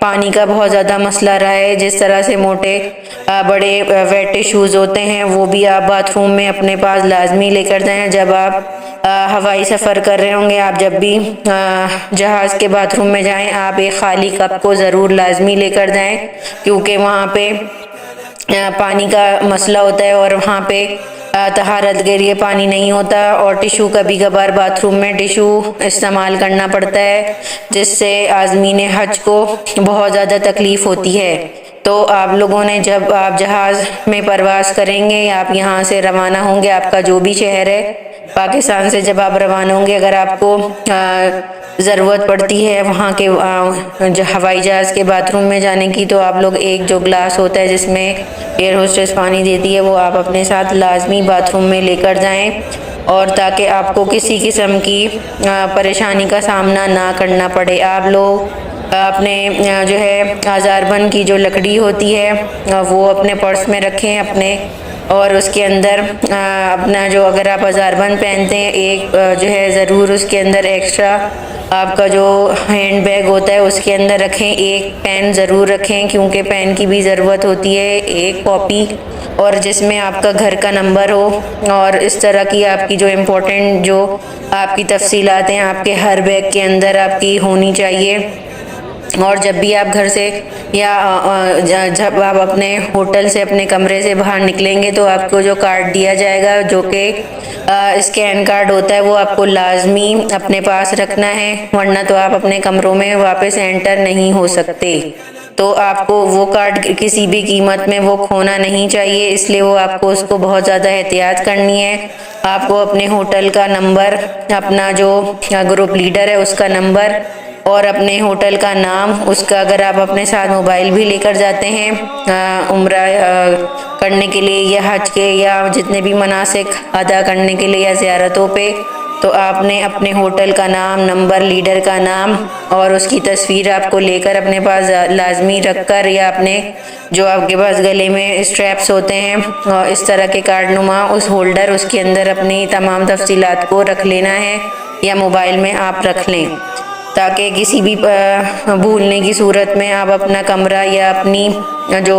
پانی کا بہت زیادہ مسئلہ رہا ہے، جس طرح سے موٹے بڑے ویٹ ٹشوز ہوتے ہیں وہ بھی آپ باتھ روم میں اپنے پاس لازمی لے کر جائیں۔ جب آپ ہوائی سفر کر رہے ہوں گے، آپ جب بھی جہاز کے باتھ روم میں جائیں، آپ ایک خالی کپ کو ضرور لازمی لے کر جائیں، کیونکہ وہاں پہ پانی کا مسئلہ ہوتا ہے اور وہاں پہ طہارت کے لیے پانی نہیں ہوتا، اور ٹشو کبھی کبھار باتھ روم میں ٹشو استعمال کرنا پڑتا ہے، جس سے عازمین حج کو بہت زیادہ تکلیف ہوتی ہے۔ تو آپ لوگوں نے جب آپ جہاز میں پرواز کریں گے، آپ یہاں سے روانہ ہوں گے، آپ کا جو بھی شہر ہے پاکستان سے جب آپ روانہ ہوں گے، اگر آپ کو ضرورت پڑتی ہے وہاں کے ہوائی جہاز کے باتھ روم میں جانے کی، تو آپ لوگ ایک جو گلاس ہوتا ہے جس میں ایئر ہوسٹس پانی دیتی ہے، وہ آپ اپنے ساتھ لازمی باتھ روم میں لے کر جائیں، اور تاکہ آپ کو کسی قسم کی پریشانی کا سامنا نہ کرنا پڑے۔ آپ لوگ اپنے جو ہے آزار بند کی جو لکڑی ہوتی ہے وہ اپنے پرس میں رکھیں اپنے، اور اس کے اندر اپنا جو اگر آپ آزار بند پہنتے ہیں، ایک جو ہے ضرور اس کے اندر ایکسٹرا آپ کا جو ہینڈ بیگ ہوتا ہے اس کے اندر رکھیں، ایک پین ضرور رکھیں، کیونکہ پین کی بھی ضرورت ہوتی ہے، ایک کاپی، اور جس میں آپ کا گھر کا نمبر ہو، اور اس طرح کی آپ کی جو امپورٹنٹ جو آپ کی تفصیلات ہیں آپ کے ہر بیگ کے اندر آپ کی ہونی چاہیے۔ اور جب بھی آپ گھر سے یا جب آپ اپنے ہوٹل سے اپنے کمرے سے باہر نکلیں گے، تو آپ کو جو کارڈ دیا جائے گا جو کہ اسکین کارڈ ہوتا ہے، وہ آپ کو لازمی اپنے پاس رکھنا ہے، ورنہ تو آپ اپنے کمروں میں واپس انٹر نہیں ہو سکتے۔ تو آپ کو وہ کارڈ کسی بھی قیمت میں وہ کھونا نہیں چاہیے، اس لیے وہ آپ کو اس کو بہت زیادہ احتیاط کرنی ہے۔ آپ کو اپنے ہوٹل کا نمبر، اپنا جو گروپ لیڈر ہے اس کا نمبر، اور اپنے ہوٹل کا نام، اس کا اگر آپ اپنے ساتھ موبائل بھی لے کر جاتے ہیں عمرہ کرنے کے لیے یا حج کے یا جتنے بھی مناسک ادا کرنے کے لیے یا زیارتوں پہ، تو آپ نے اپنے ہوٹل کا نام، نمبر، لیڈر کا نام اور اس کی تصویر آپ کو لے کر اپنے پاس لازمی رکھ کر، یا اپنے جو آپ کے پاس گلے میں اسٹریپس ہوتے ہیں اس طرح کے کارڈ نما اس ہولڈر، اس کے اندر اپنی تمام تفصیلات کو رکھ لینا ہے، یا موبائل میں آپ رکھ لیں، تاکہ کسی بھی بھولنے کی صورت میں آپ اپنا کمرہ یا اپنی جو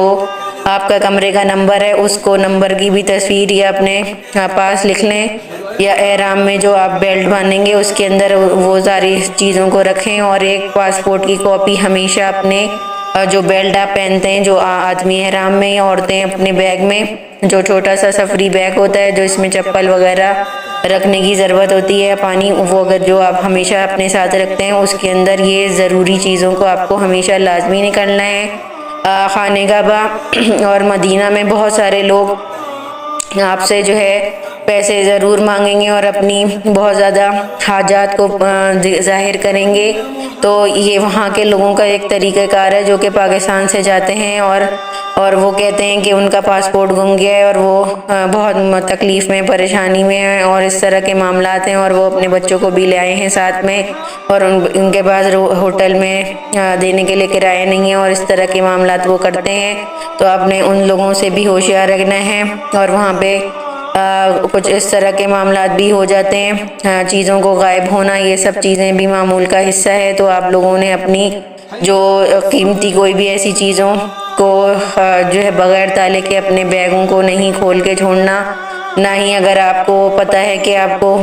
آپ کا کمرے کا نمبر ہے اس کو نمبر کی بھی تصویر یا اپنے پاس لکھ لیں، یا احرام میں جو آپ بیلٹ باندھیں گے اس کے اندر وہ ساری چیزوں کو رکھیں، اور ایک پاسپورٹ کی کاپی ہمیشہ اپنے جو بیلٹ آپ پہنتے ہیں جو آدمی احرام میں یا عورتیں اپنے بیگ میں جو چھوٹا سا سفری بیگ ہوتا ہے جو اس میں چپل وغیرہ رکھنے کی ضرورت ہوتی ہے، پانی، وہ اگر جو آپ ہمیشہ اپنے ساتھ رکھتے ہیں اس کے اندر یہ ضروری چیزوں کو آپ کو ہمیشہ لازمی نکلنا ہے۔ خانہ کعبہ اور مدینہ میں بہت سارے لوگ آپ سے جو ہے پیسے ضرور مانگیں گے اور اپنی بہت زیادہ حاجات کو ظاہر کریں گے، تو یہ وہاں کے لوگوں کا ایک طریقہ کار ہے جو کہ پاکستان سے جاتے ہیں اور وہ کہتے ہیں کہ ان کا پاسپورٹ گم گیا ہے اور وہ بہت تکلیف میں، پریشانی میں ہیں اور اس طرح کے معاملات ہیں، اور وہ اپنے بچوں کو بھی لے آئے ہیں ساتھ میں، اور ان کے پاس ہوٹل میں دینے کے لیے کرایہ نہیں ہے، اور اس طرح کے معاملات وہ کرتے ہیں، تو آپ نے ان لوگوں سے بھی ہوشیار رہنا ہے۔ اور وہاں پہ کچھ اس طرح کے معاملات بھی ہو جاتے ہیں، چیزوں کو غائب ہونا، یہ سب چیزیں بھی معمول کا حصہ ہے، تو آپ لوگوں نے اپنی جو قیمتی کوئی بھی ایسی چیزوں کو جو ہے بغیر تالے کے اپنے بیگوں کو نہیں کھول کے چھوڑنا، نہ ہی اگر آپ کو پتہ ہے کہ آپ کو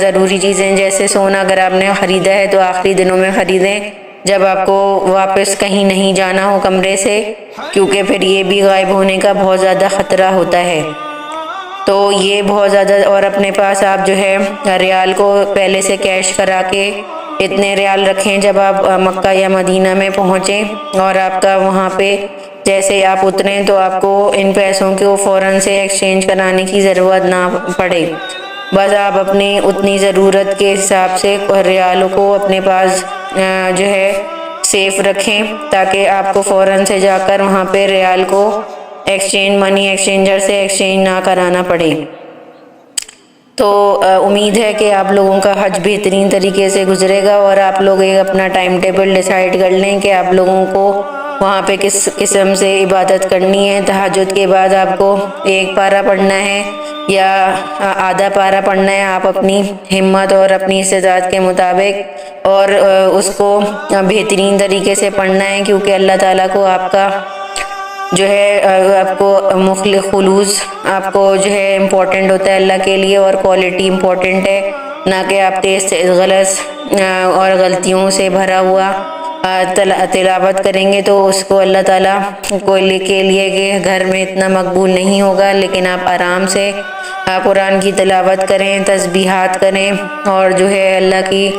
ضروری چیزیں جیسے سونا اگر آپ نے خریدا ہے تو آخری دنوں میں خریدیں جب آپ کو واپس کہیں نہیں جانا ہو کمرے سے، کیونکہ پھر یہ بھی غائب ہونے کا بہت زیادہ خطرہ ہوتا ہے، تو یہ بہت زیادہ۔ اور اپنے پاس آپ جو ہے ریال کو پہلے سے کیش کرا کے اتنے ریال رکھیں جب آپ مکہ یا مدینہ میں پہنچیں، اور آپ کا وہاں پہ جیسے آپ اتریں تو آپ کو ان پیسوں کو فوراً سے ایکسچینج کرانے کی ضرورت نہ پڑے، بس آپ اپنی اتنی ضرورت کے حساب سے ریالوں کو اپنے پاس جو ہے سیف رکھیں، تاکہ آپ کو فوراً سے جا کر وہاں پہ ریال کو منی ایکسچینجر سے ایکسچینج نہ کرانا پڑے۔ تو امید ہے کہ آپ لوگوں کا حج بہترین طریقے سے گزرے گا، اور آپ لوگ ایک اپنا ٹائم ٹیبل ڈیسائیڈ کر لیں کہ آپ لوگوں کو وہاں پہ کس قسم سے عبادت کرنی ہے. تہجد کے بعد آپ کو 1 پارہ پڑھنا ہے یا آدھا پارہ پڑھنا ہے، آپ اپنی ہمت اور اپنی استطاعت کے مطابق، اور اس کو بہترین طریقے سے پڑھنا ہے، کیونکہ اللہ تعالیٰ کو آپ کا جو ہے آپ کو خلوص آپ کو جو ہے امپورٹنٹ ہوتا ہے اللہ کے لیے، اور کوالٹی امپورٹنٹ ہے، نہ کہ آپ تیز غلط اور غلطیوں سے بھرا ہوا تلاوت کریں گے تو اس کو اللہ تعالیٰ کو کے لیے کہ گھر میں اتنا مقبول نہیں ہوگا. لیکن آپ آرام سے قرآن کی تلاوت کریں، تسبیحات کریں، اور جو ہے اللہ کی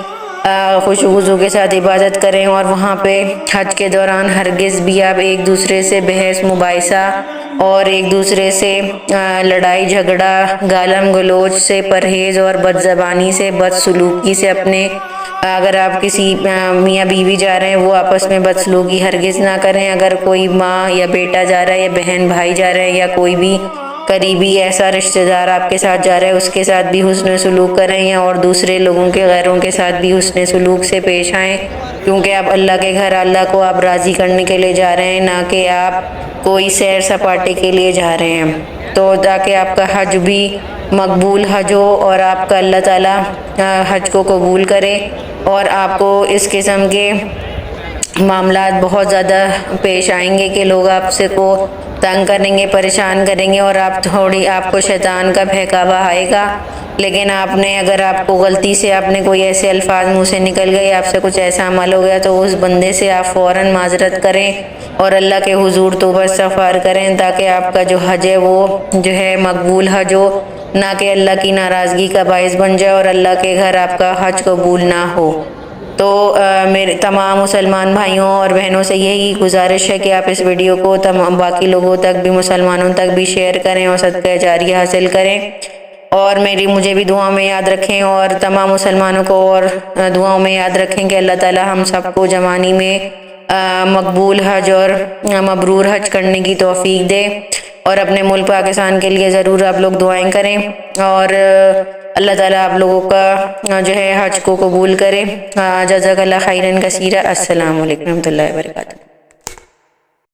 خشوع و خضوع کے ساتھ عبادت کریں. اور وہاں پہ حج کے دوران ہرگز بھی آپ ایک دوسرے سے بحث مباحثہ اور ایک دوسرے سے لڑائی جھگڑا، گالم گلوچ سے پرہیز، اور بد زبانی سے، بد سلوکی سے اپنے اگر آپ کسی میاں بیوی جا رہے ہیں وہ آپس میں بد سلوکی ہرگز نہ کریں. اگر کوئی ماں یا بیٹا جا رہا ہے یا بہن بھائی جا رہے ہیں یا کوئی بھی قریبی ایسا رشتہ دار آپ کے ساتھ جا رہا ہے اس کے ساتھ بھی حسن سلوک کریں، یا اور دوسرے لوگوں کے غیروں کے ساتھ بھی حسن سلوک سے پیش آئیں، کیونکہ آپ اللہ کے گھر اللہ کو آپ راضی کرنے کے لیے جا رہے ہیں، نہ کہ آپ کوئی سیر سپاٹے کے لیے جا رہے ہیں. تو تاکہ آپ کا حج بھی مقبول حج ہو اور آپ کا اللہ تعالیٰ حج کو قبول کرے، اور آپ کو اس قسم کے معاملات بہت زیادہ پیش آئیں گے کہ لوگ آپ سے کو تنگ کریں گے، پریشان کریں گے، اور آپ کو شیطان کا بہکاوا آئے گا. لیکن اگر آپ کو غلطی سے آپ نے کوئی ایسے الفاظ منہ سے نکل گئے، آپ سے کچھ ایسا عمل ہو گیا، تو اس بندے سے آپ فوراً معذرت کریں اور اللہ کے حضور توبہ استغفار کریں، تاکہ آپ کا جو حج ہے وہ جو ہے مقبول حج ہو، نہ کہ اللہ کی ناراضگی کا باعث بن جائے اور اللہ کے گھر آپ کا حج قبول نہ ہو. تو میرے تمام مسلمان بھائیوں اور بہنوں سے یہی گزارش ہے کہ آپ اس ویڈیو کو تمام باقی لوگوں تک بھی، مسلمانوں تک بھی شیئر کریں اور صدقہ جاریہ حاصل کریں، اور مجھے بھی دعاؤں میں یاد رکھیں، اور تمام مسلمانوں کو اور دعاؤں میں یاد رکھیں کہ اللہ تعالیٰ ہم سب کو جوانی میں مقبول حج اور مبرور حج کرنے کی توفیق دے. اور اپنے ملک پاکستان کے لیے ضرور آپ لوگ دعائیں کریں، اور اللہ تعالیٰ آپ لوگوں کا جو ہے حج کو قبول کرے. جزاک اللہ خیرا کثیرا. السلام علیکم و رحمۃ اللہ وبرکاتہ.